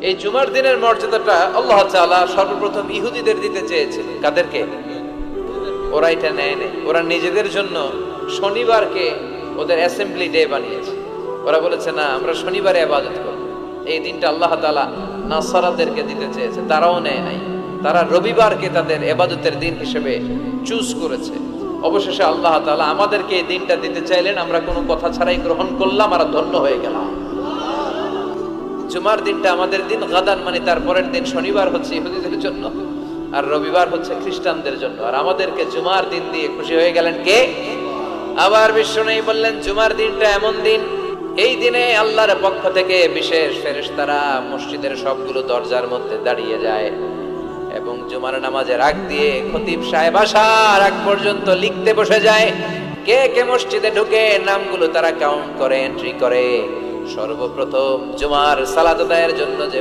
এই জুমার দিনের মর্যাদাটা আল্লাহ তাআলা সর্বপ্রথম ইহুদিদের দিতে চেয়েছিলেন। কাদেরকে? ওরা এটা নেয় নাই। ওরা নিজেদের জন্য শনিবারকে ওদের অ্যাসেম্বলি ডে বানিয়েছে। ওরা বলেছে না, আমরা শনিবারে ইবাদত করব। এই দিনটা আল্লাহ তাআলা নাসারাদেরকে দিতে চেয়েছে, তারাও নেয় নাই। তারা রবিবারকে তাদের ইবাদতের দিন হিসেবে চুজ করেছে। অবশেষে আল্লাহ তাআলা আমাদেরকে এই দিনটা দিতে চাইলেন, আমরা কোনো কথা ছাড়াই গ্রহণ করলাম আর ধন্য হয়ে গেলাম। জুমার দিনটা আমাদের দিন, গাদান মানে তারপরের দিন শনিবার হচ্ছে ইহুদিদের জন্য, আর রবিবার হচ্ছে খ্রিস্টানদের জন্য। আর আমাদেরকে জুমার দিন দিয়ে খুশি হয়ে গেলেন কে? আবার বিশ্বনবী বললেন, জুমার দিনটা এমন দিন, এই দিনে আল্লাহর পক্ষ থেকে বিশেষ ফেরেশতারা মসজিদের সবগুলো দরজার মধ্যে দাঁড়িয়ে যায় এবং জুমার নামাজের আগ দিয়ে খতিব সাহেব আসার আগ পর্যন্ত লিখতে বসে যায়। কে কে মসজিদে ঢুকে নামগুলো তারা কাউন্ট করে, এন্ট্রি করে। সর্বপ্রথম জুমার সালাত আদায়ের জন্য যে